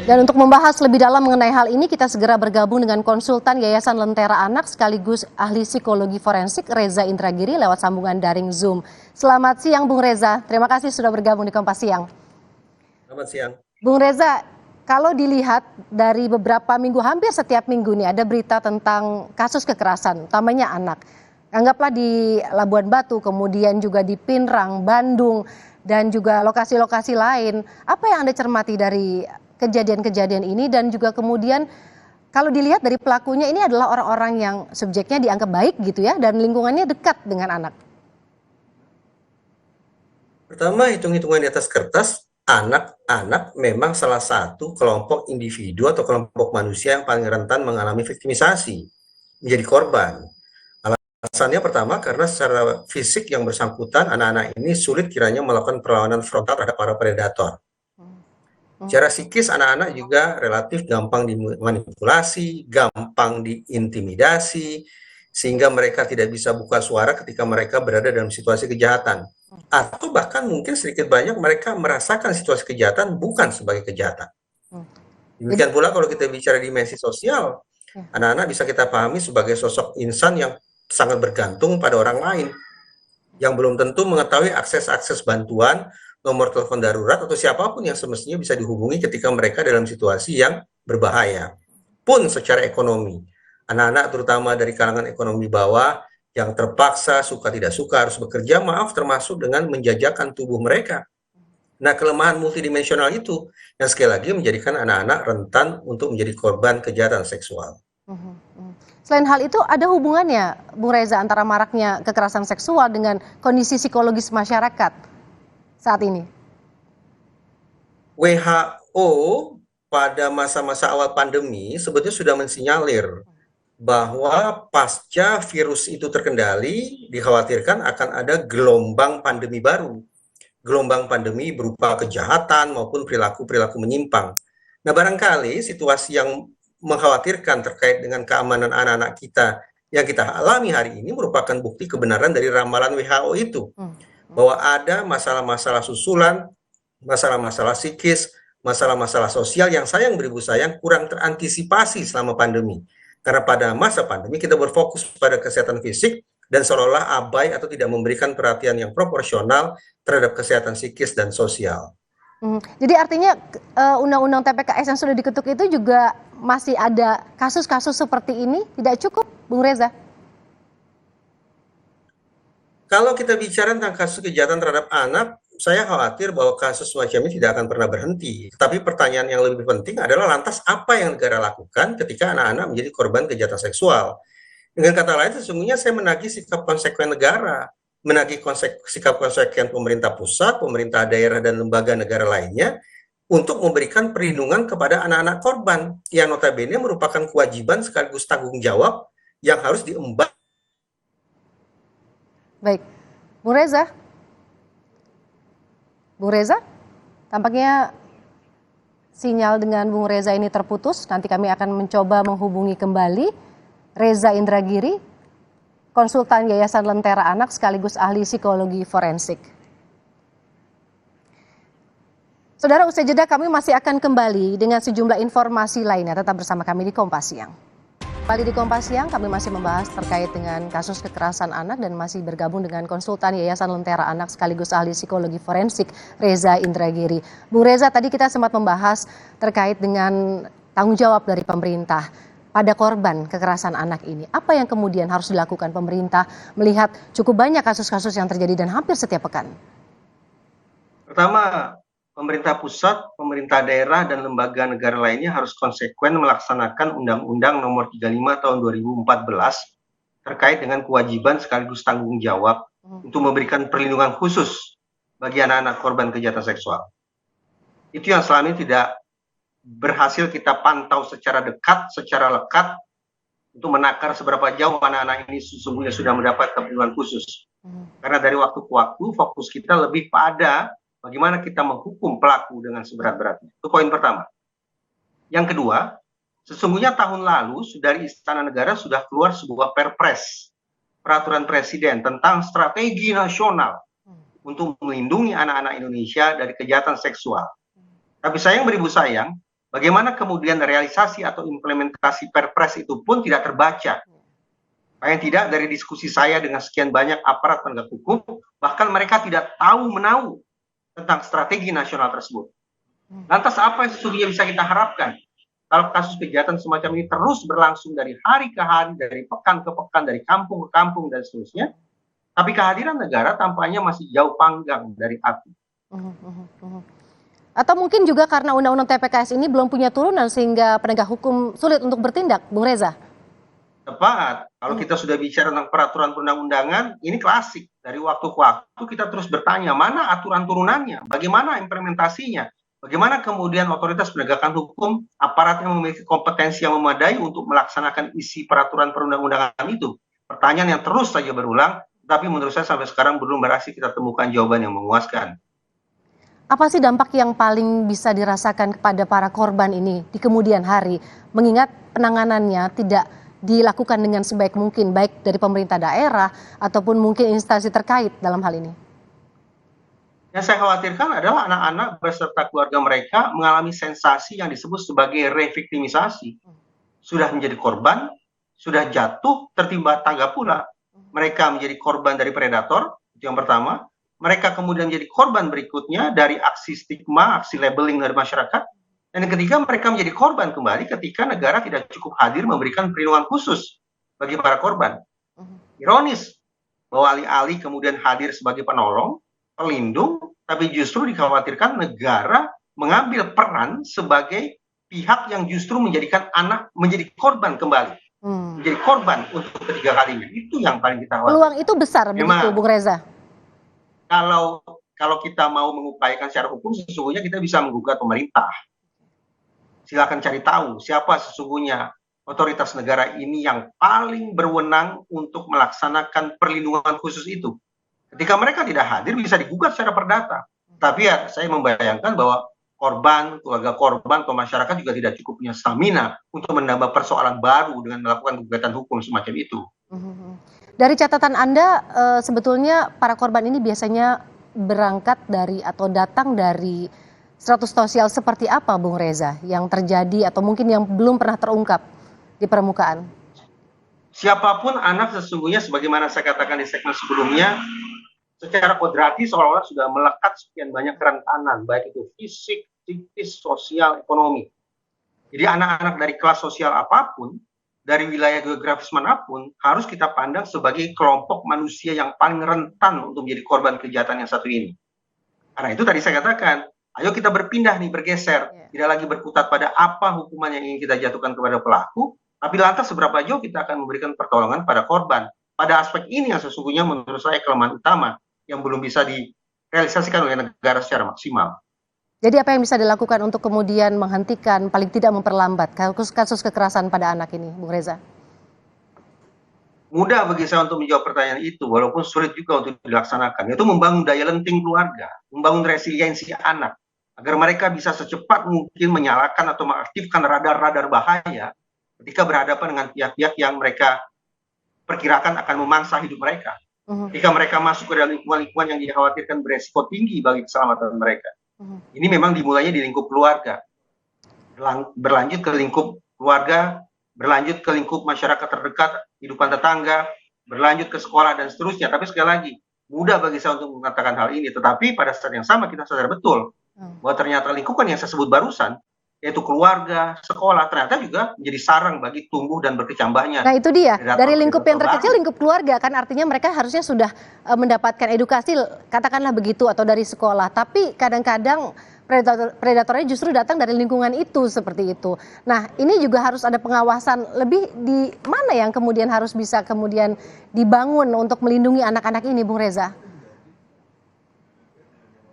Dan untuk membahas lebih dalam mengenai hal ini, kita segera bergabung dengan konsultan Yayasan Lentera Anak sekaligus ahli psikologi forensik Reza Indragiri lewat sambungan daring Zoom. Selamat siang Bung Reza, terima kasih sudah bergabung di Kompas Siang. Selamat siang. Bung Reza, kalau dilihat dari beberapa minggu, hampir setiap minggu nih ada berita tentang kasus kekerasan, utamanya anak. Anggaplah di Labuan Batu, kemudian juga di Pinrang, Bandung, dan juga lokasi-lokasi lain. Apa yang Anda cermati dari kejadian-kejadian ini, dan juga kemudian kalau dilihat dari pelakunya ini adalah orang-orang yang subjeknya dianggap baik gitu ya, dan lingkungannya dekat dengan anak? Pertama, hitung-hitungan di atas kertas, anak-anak memang salah satu kelompok individu atau kelompok manusia yang paling rentan mengalami viktimisasi, menjadi korban. Alasannya pertama, karena secara fisik yang bersangkutan, anak-anak ini sulit kiranya melakukan perlawanan frontal terhadap para predator. Secara psikis, anak-anak juga relatif gampang dimanipulasi, gampang diintimidasi, sehingga mereka tidak bisa buka suara ketika mereka berada dalam situasi kejahatan. Atau bahkan mungkin sedikit banyak mereka merasakan situasi kejahatan bukan sebagai kejahatan. Demikian pula kalau kita bicara dimensi sosial, anak-anak bisa kita pahami sebagai sosok insan yang sangat bergantung pada orang lain, yang belum tentu mengetahui akses-akses bantuan, nomor telepon darurat, atau siapapun yang semestinya bisa dihubungi ketika mereka dalam situasi yang berbahaya. Pun secara ekonomi, anak-anak terutama dari kalangan ekonomi bawah yang terpaksa suka tidak suka harus bekerja, maaf, termasuk dengan menjajakan tubuh mereka. Nah, kelemahan multidimensional itu yang sekali lagi menjadikan anak-anak rentan untuk menjadi korban kejahatan seksual. Selain hal itu, ada hubungannya, Bung Reza, antara maraknya kekerasan seksual dengan kondisi psikologis masyarakat saat ini? WHO pada masa-masa awal pandemi sebetulnya sudah mensinyalir bahwa pasca virus itu terkendali, dikhawatirkan akan ada gelombang pandemi baru. Gelombang pandemi berupa kejahatan maupun perilaku-perilaku menyimpang. Nah, barangkali situasi yang mengkhawatirkan terkait dengan keamanan anak-anak kita yang kita alami hari ini merupakan bukti kebenaran dari ramalan WHO itu. Bahwa ada masalah-masalah susulan, masalah-masalah psikis, masalah-masalah sosial yang sayang beribu sayang kurang terantisipasi selama pandemi. Karena pada masa pandemi kita berfokus pada kesehatan fisik dan seolah-olah abai atau tidak memberikan perhatian yang proporsional terhadap kesehatan psikis dan sosial. Jadi artinya undang-undang TPKS yang sudah diketuk itu juga masih ada kasus-kasus seperti ini, tidak cukup, Bung Reza? Kalau kita bicara tentang kasus kejahatan terhadap anak, saya khawatir bahwa kasus semacam ini tidak akan pernah berhenti. Tapi pertanyaan yang lebih penting adalah lantas apa yang negara lakukan ketika anak-anak menjadi korban kejahatan seksual. Dengan kata lain, sesungguhnya saya menagih sikap konsekuen negara, menagih sikap konsekuen pemerintah pusat, pemerintah daerah, dan lembaga negara lainnya untuk memberikan perlindungan kepada anak-anak korban yang notabene merupakan kewajiban sekaligus tanggung jawab yang harus diemban. Baik, Bung Reza? Bung Reza? Tampaknya sinyal dengan Bung Reza ini terputus. Nanti kami akan mencoba menghubungi kembali Reza Indragiri, konsultan Yayasan Lentera Anak sekaligus ahli psikologi forensik. Saudara, usai jeda kami masih akan kembali dengan sejumlah informasi lainnya. Tetap bersama kami di Kompas Siang. Kembali di Kompas Siang, kami masih membahas terkait dengan kasus kekerasan anak dan masih bergabung dengan konsultan Yayasan Lentera Anak sekaligus ahli psikologi forensik Reza Indragiri. Bung Reza, tadi kita sempat membahas terkait dengan tanggung jawab dari pemerintah pada korban kekerasan anak ini. Apa yang kemudian harus dilakukan pemerintah melihat cukup banyak kasus-kasus yang terjadi dan hampir setiap pekan? Pertama, pemerintah pusat, pemerintah daerah, dan lembaga negara lainnya harus konsekuen melaksanakan Undang-Undang Nomor 35 Tahun 2014 terkait dengan kewajiban sekaligus tanggung jawab untuk memberikan perlindungan khusus bagi anak-anak korban kejahatan seksual. Itu yang selama ini tidak berhasil kita pantau secara dekat, secara lekat, untuk menakar seberapa jauh anak-anak ini sesungguhnya sudah mendapat perlindungan khusus. Karena dari waktu ke waktu fokus kita lebih pada bagaimana kita menghukum pelaku dengan seberat-beratnya. Itu poin pertama. Yang kedua, sesungguhnya tahun lalu dari Istana Negara sudah keluar sebuah Perpres, peraturan presiden tentang strategi nasional untuk melindungi anak-anak Indonesia dari kejahatan seksual. Tapi sayang beribu sayang, Bagaimana kemudian realisasi atau implementasi Perpres itu pun tidak terbaca. Paling tidak dari diskusi saya dengan sekian banyak aparat penegak hukum, bahkan mereka tidak tahu menahu tentang strategi nasional tersebut. Lantas apa yang sesungguhnya bisa kita harapkan kalau kasus kejahatan semacam ini terus berlangsung dari hari ke hari, dari pekan ke pekan, dari kampung ke kampung, dan seterusnya, tapi kehadiran negara tampaknya masih jauh panggang dari api. Atau mungkin juga karena undang-undang TPKS ini belum punya turunan sehingga penegak hukum sulit untuk bertindak, Bung Reza? Tepat. Kalau kita sudah bicara tentang peraturan perundang-undangan, ini klasik. Dari waktu ke waktu kita terus bertanya, mana aturan turunannya? Bagaimana implementasinya? Bagaimana kemudian otoritas penegakan hukum, aparat yang memiliki kompetensi yang memadai untuk melaksanakan isi peraturan perundang-undangan itu? Pertanyaan yang terus saja berulang, tapi menurut saya sampai sekarang belum berhasil kita temukan jawaban yang memuaskan. Apa sih dampak yang paling bisa dirasakan kepada para korban ini di kemudian hari, mengingat penanganannya tidak dilakukan dengan sebaik mungkin, baik dari pemerintah daerah ataupun mungkin instansi terkait dalam hal ini? Yang saya khawatirkan adalah anak-anak beserta keluarga mereka mengalami sensasi yang disebut sebagai reviktimisasi. Sudah menjadi korban, sudah jatuh, tertimpa tangga pula. Mereka menjadi korban dari predator, itu yang pertama. Mereka kemudian menjadi korban berikutnya dari aksi stigma, aksi labeling dari masyarakat. Dan yang ketiga, mereka menjadi korban kembali ketika negara tidak cukup hadir memberikan perlindungan khusus bagi para korban. Ironis bahwa alih-alih kemudian hadir sebagai penolong, pelindung, tapi justru dikhawatirkan negara mengambil peran sebagai pihak yang justru menjadikan anak menjadi korban kembali. Menjadi korban untuk ketiga kalinya. Itu yang paling kita khawatirkan. Peluang itu besar begitu, Bung Reza? Kalau kita mau mengupayakan secara hukum, sesungguhnya kita bisa menggugat pemerintah. Silakan cari tahu siapa sesungguhnya otoritas negara ini yang paling berwenang untuk melaksanakan perlindungan khusus itu. Ketika mereka tidak hadir, bisa digugat secara perdata. Tapi ya, saya membayangkan bahwa korban, keluarga korban, atau masyarakat juga tidak cukup punya stamina untuk menambah persoalan baru dengan melakukan gugatan hukum semacam itu. Dari catatan Anda, sebetulnya para korban ini biasanya berangkat dari atau datang dari status sosial seperti apa, Bung Reza, yang terjadi atau mungkin yang belum pernah terungkap di permukaan? Siapapun anak sesungguhnya, sebagaimana saya katakan di segmen sebelumnya, secara kodrati seolah-olah sudah melekat sekian banyak kerentanan, baik itu fisik, psikis, sosial, ekonomi. Jadi anak-anak dari kelas sosial apapun, dari wilayah geografis manapun, harus kita pandang sebagai kelompok manusia yang paling rentan untuk menjadi korban kejahatan yang satu ini. Karena itu tadi saya katakan, ayo kita berpindah nih, bergeser. Tidak lagi berkutat pada apa hukuman yang ingin kita jatuhkan kepada pelaku, tapi lantas seberapa jauh kita akan memberikan pertolongan pada korban. Pada aspek ini yang sesungguhnya menurut saya kelemahan utama yang belum bisa direalisasikan oleh negara secara maksimal. Jadi apa yang bisa dilakukan untuk kemudian menghentikan, paling tidak memperlambat kasus kekerasan pada anak ini, Bung Reza? Mudah bagi saya untuk menjawab pertanyaan itu, walaupun sulit juga untuk dilaksanakan, yaitu membangun daya lenting keluarga, membangun resiliensi anak, agar mereka bisa secepat mungkin menyalakan atau mengaktifkan radar-radar bahaya ketika berhadapan dengan pihak-pihak yang mereka perkirakan akan memangsa hidup mereka. Ketika mereka masuk ke dalam lingkungan-lingkungan yang dikhawatirkan beresiko tinggi bagi keselamatan mereka. Ini memang dimulainya di lingkup keluarga, berlanjut ke lingkup keluarga, berlanjut ke lingkup masyarakat terdekat, kehidupan tetangga, berlanjut ke sekolah dan seterusnya. Tapi sekali lagi, mudah bagi saya untuk mengatakan hal ini, tetapi pada saat yang sama kita sadar betul bahwa ternyata lingkungan yang saya sebut barusan, yaitu keluarga, sekolah, ternyata juga menjadi sarang bagi tumbuh dan berkecambahnya. Nah itu dia, dari lingkup yang terkecil, lingkup keluarga, kan artinya mereka harusnya sudah mendapatkan edukasi, katakanlah begitu, atau dari sekolah. Tapi kadang-kadang predatornya justru datang dari lingkungan itu, seperti itu. Nah ini juga harus ada pengawasan lebih di mana yang kemudian harus bisa kemudian dibangun untuk melindungi anak-anak ini, Bung Reza?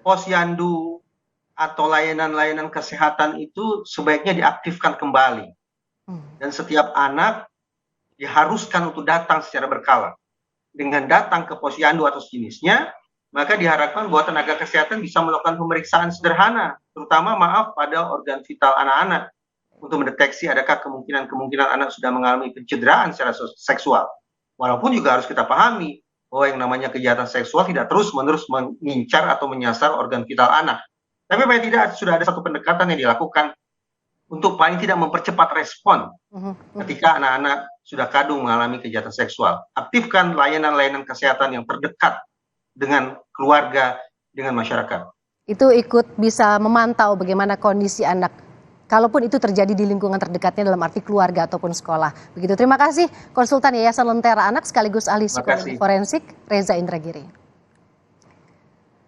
Posyandu atau layanan-layanan kesehatan itu sebaiknya diaktifkan kembali. Dan setiap anak diharuskan untuk datang secara berkala. Dengan datang ke posyandu atau sejenisnya, maka diharapkan bahwa tenaga kesehatan bisa melakukan pemeriksaan sederhana, terutama pada organ vital anak-anak, untuk mendeteksi adakah kemungkinan anak sudah mengalami pencederaan secara seksual. Walaupun juga harus kita pahami bahwa yang namanya kejahatan seksual tidak terus-menerus mengincar atau menyasar organ vital anak. Tapi paling tidak sudah ada satu pendekatan yang dilakukan untuk paling tidak mempercepat respon ketika anak-anak sudah kadung mengalami kejahatan seksual. Aktifkan layanan-layanan kesehatan yang terdekat dengan keluarga, dengan masyarakat. Itu ikut bisa memantau bagaimana kondisi anak, kalaupun itu terjadi di lingkungan terdekatnya dalam arti keluarga ataupun sekolah. Begitu, terima kasih Konsultan Yayasan Lentera Anak sekaligus ahli psikologi forensik Reza Indragiri.